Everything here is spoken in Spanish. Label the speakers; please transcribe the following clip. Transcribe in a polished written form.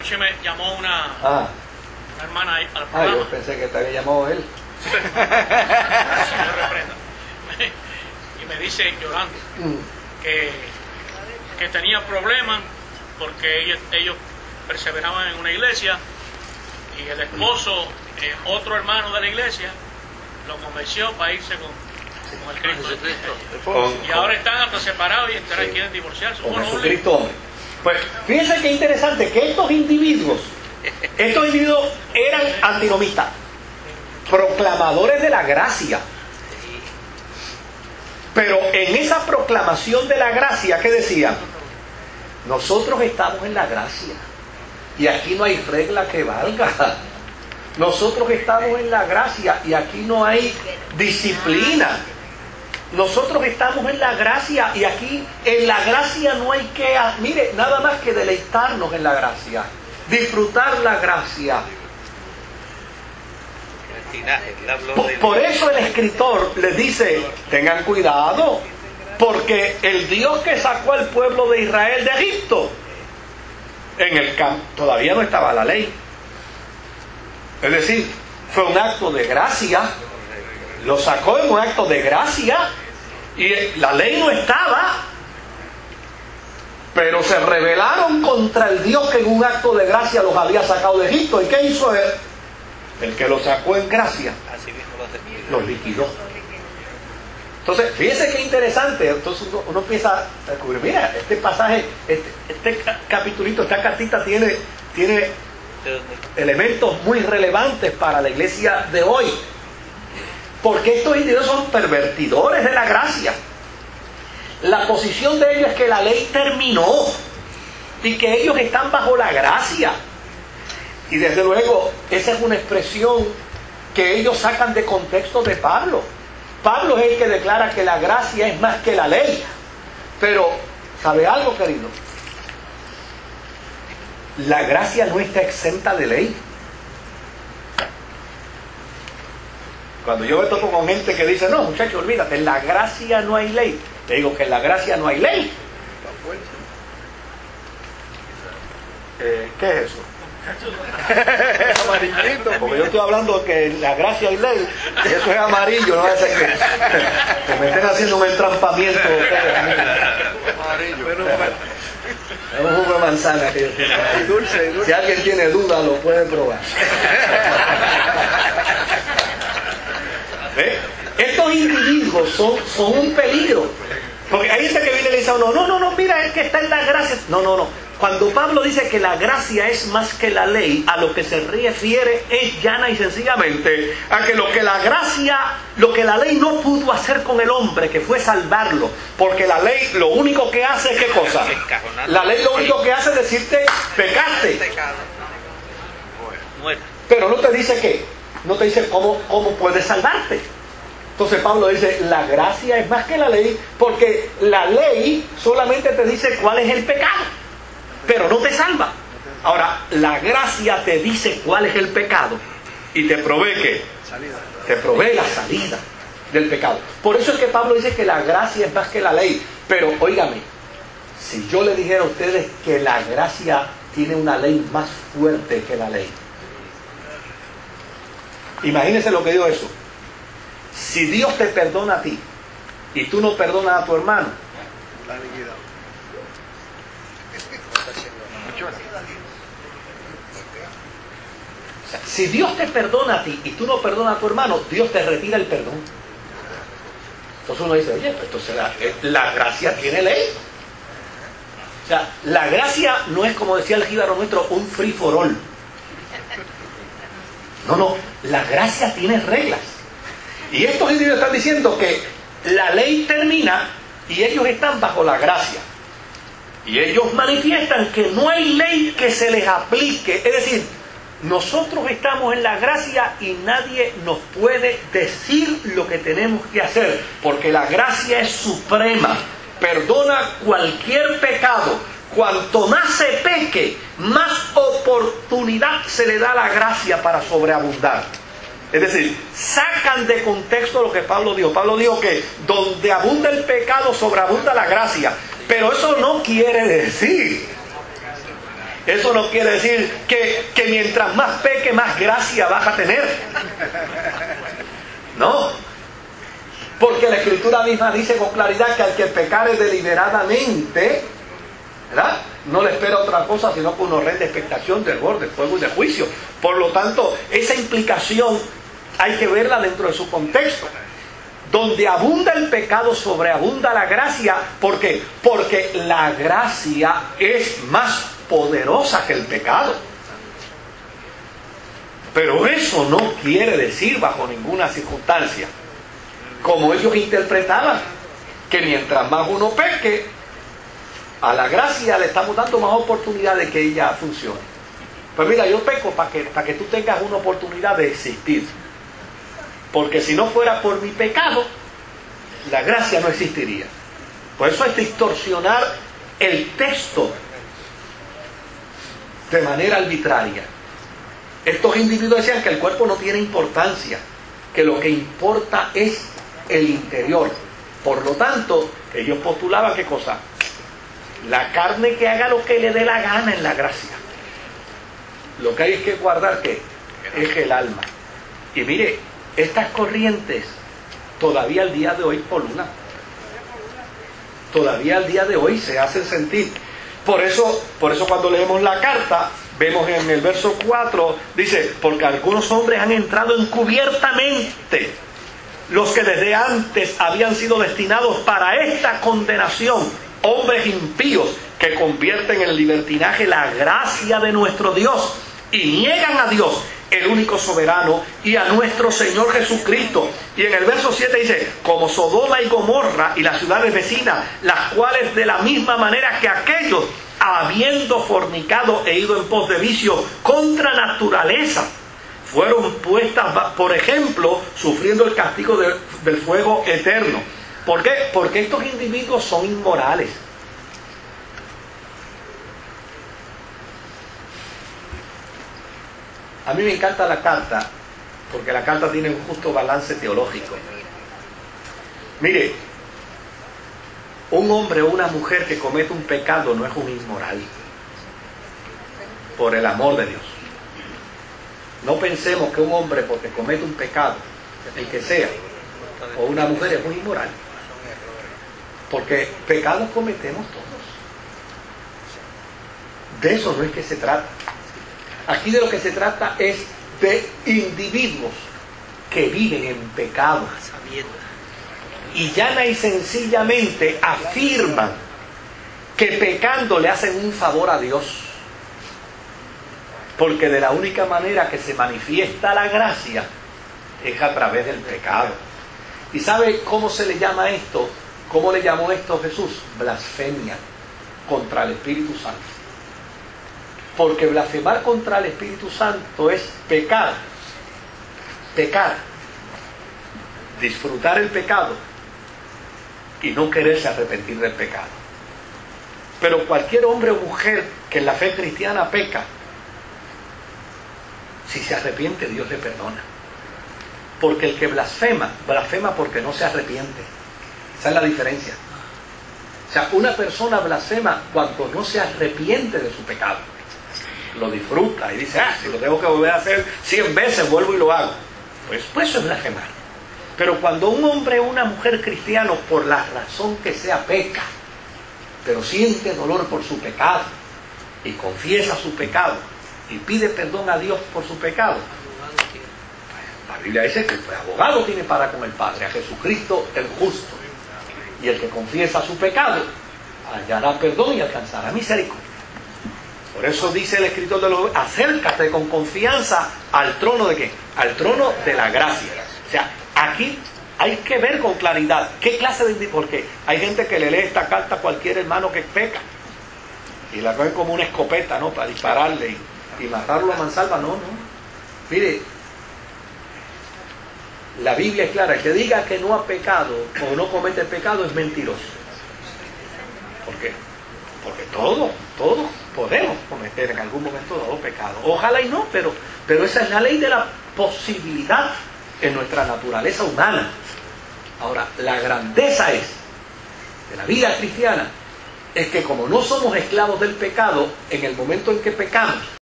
Speaker 1: Anoche me llamó una hermana al programa.
Speaker 2: Yo pensé que te había llamado él.
Speaker 1: Señor reprenda. Y me dice, llorando, que tenía problemas porque ellos perseveraban en una iglesia y el esposo, otro hermano de la iglesia, lo convenció para irse con el Cristo. Y ahora están hasta separados y quieren divorciarse.
Speaker 2: Con Jesucristo. Pues fíjense qué interesante que estos individuos eran antinomistas, proclamadores de la gracia. Pero en esa proclamación de la gracia, ¿qué decían? Nosotros estamos en la gracia y aquí no hay regla que valga. Nosotros estamos en la gracia y aquí no hay disciplina. Nosotros estamos en la gracia y aquí en la gracia no hay que, mire, nada más que deleitarnos en la gracia, disfrutar la gracia. Por eso el escritor les dice, tengan cuidado, porque el Dios que sacó al pueblo de Israel de Egipto, en el campo, todavía no estaba la ley. Es decir, fue un acto de gracia, lo sacó en un acto de gracia, y la ley no estaba, pero se rebelaron contra el Dios que en un acto de gracia los había sacado de Egipto. ¿Y qué hizo él? El que los sacó en gracia los liquidó. Entonces, fíjense qué interesante. Entonces uno empieza a descubrir, mira, este pasaje, este capitulito, esta cartita tiene elementos muy relevantes para la iglesia de hoy. Porque estos individuos son pervertidores de la gracia. La posición de ellos es que la ley terminó y que ellos están bajo la gracia. Y desde luego, esa es una expresión que ellos sacan de contexto de Pablo. Pablo es el que declara que la gracia es más que la ley. Pero, ¿sabe algo, querido? La gracia no está exenta de ley. Cuando yo me toco con gente que dice, no, muchachos, olvídate, en la gracia no hay ley. Le digo que en la gracia no hay ley. ¿Qué es eso? Amarillito. Porque yo estoy hablando que en la gracia hay ley. Eso es amarillo, no es que me estén haciendo un entrampamiento. Amarillo. Es un jugo de manzana que yo tengo. Y dulce. Si alguien tiene duda, lo puede probar. ¿Ve? Estos individuos son un peligro. Porque hay gente que viene y le dice a uno, no, mira, es que está en la gracia. No. Cuando Pablo dice que la gracia es más que la ley, a lo que se refiere es llana y sencillamente a que lo que la ley no pudo hacer con el hombre, que fue salvarlo. Porque la ley lo único que hace es ¿qué cosa? La ley lo único que hace es decirte, pecaste. Pero no te dice qué. No te dice cómo puedes salvarte. Entonces Pablo dice, la gracia es más que la ley, porque la ley solamente te dice cuál es el pecado, pero no te salva. Ahora, la gracia te dice cuál es el pecado y te provee ¿qué? Te provee la salida del pecado. Por eso es que Pablo dice que la gracia es más que la ley. Pero, óigame, si yo le dijera a ustedes que la gracia tiene una ley más fuerte que la ley, imagínense lo que digo eso. Si Dios te perdona a ti y tú no perdonas a tu hermano, o sea, si Dios te perdona a ti y tú no perdonas a tu hermano, Dios te retira el perdón. Entonces uno dice, oye, pues entonces la gracia tiene ley. O sea, la gracia no es, como decía el jíbaro nuestro, un free for all. No, la gracia tiene reglas. Y estos individuos están diciendo que la ley termina y ellos están bajo la gracia. Y ellos manifiestan que no hay ley que se les aplique. Es decir, nosotros estamos en la gracia y nadie nos puede decir lo que tenemos que hacer. Porque la gracia es suprema. Perdona cualquier pecado. Cuanto más se peque, más oportunidad se le da a la gracia para sobreabundar. Es decir, sacan de contexto lo que Pablo dijo. Pablo dijo que donde abunda el pecado, sobreabunda la gracia. Pero eso no quiere decir Eso no quiere decir que mientras más peque, más gracia vas a tener. No. Porque la Escritura misma dice con claridad que al que pecare deliberadamente, ¿verdad?, no le espera otra cosa sino con una horrenda expectación del borde, de fuego y de juicio. Por lo tanto, esa implicación hay que verla dentro de su contexto. Donde abunda el pecado, sobreabunda la gracia. ¿Por qué? Porque la gracia es más poderosa que el pecado. Pero eso no quiere decir bajo ninguna circunstancia, como ellos interpretaban, que mientras más uno peque, a la gracia le estamos dando más oportunidad de que ella funcione. Pues mira, yo peco para que tú tengas una oportunidad de existir. Porque si no fuera por mi pecado, la gracia no existiría. Por eso es distorsionar el texto de manera arbitraria. Estos individuos decían que el cuerpo no tiene importancia, que lo que importa es el interior. Por lo tanto, ellos postulaban ¿qué cosa? La carne que haga lo que le dé la gana en la gracia. Lo que hay es que guardar ¿qué? Es el alma. Y mire, estas corrientes todavía al día de hoy polulan. Todavía al día de hoy se hacen sentir. Por eso cuando leemos la carta, vemos en el verso 4, dice, porque algunos hombres han entrado encubiertamente, los que desde antes habían sido destinados para esta condenación, hombres impíos que convierten en libertinaje la gracia de nuestro Dios y niegan a Dios, el único soberano, y a nuestro Señor Jesucristo. Y en el verso 7 dice, como Sodoma y Gomorra y las ciudades vecinas, las cuales de la misma manera que aquellos, habiendo fornicado e ido en pos de vicio contra naturaleza, fueron puestas, por ejemplo, sufriendo el castigo del fuego eterno. ¿Por qué? Porque estos individuos son inmorales. A mí me encanta la carta, porque la carta tiene un justo balance teológico. Mire, un hombre o una mujer que comete un pecado no es un inmoral, por el amor de Dios. No pensemos que un hombre porque comete un pecado, el que sea, o una mujer es muy inmoral, porque pecados cometemos todos. De eso no es que se trata. Aquí de lo que se trata es de individuos que viven en pecado y llana y sencillamente afirman que pecando le hacen un favor a Dios, porque de la única manera que se manifiesta la gracia es a través del pecado. ¿Y sabe cómo se le llama esto? ¿Cómo le llamó esto Jesús? Blasfemia contra el Espíritu Santo. Porque blasfemar contra el Espíritu Santo es pecar, disfrutar el pecado y no quererse arrepentir del pecado. Pero cualquier hombre o mujer que en la fe cristiana peca, si se arrepiente, Dios le perdona. Porque el que blasfema, blasfema porque no se arrepiente. Esa es la diferencia. O sea, una persona blasfema cuando no se arrepiente de su pecado. Lo disfruta y dice, si lo tengo que volver a hacer 100 veces, vuelvo y lo hago. Pues eso es blasfemar. Pero cuando un hombre o una mujer cristiano, por la razón que sea, peca, pero siente dolor por su pecado y confiesa su pecado y pide perdón a Dios por su pecado, la Biblia dice que el abogado tiene para con el Padre, a Jesucristo el justo, y el que confiesa su pecado hallará perdón y alcanzará misericordia. Por eso dice el escritor de los, acércate con confianza al trono de ¿qué? Al trono de la gracia. O sea, aquí hay que ver con claridad qué clase de... Porque hay gente que le lee esta carta a cualquier hermano que peca y la coge como una escopeta, ¿no? Para dispararle y matarlo a mansalva. No. Mire, la Biblia es clara. El que diga que no ha pecado o no comete pecado es mentiroso. ¿Por qué? Porque todos podemos cometer en algún momento dado pecado. Ojalá y no, pero esa es la ley de la posibilidad en nuestra naturaleza humana. Ahora, la grandeza es de la vida cristiana es que como no somos esclavos del pecado, en el momento en que pecamos,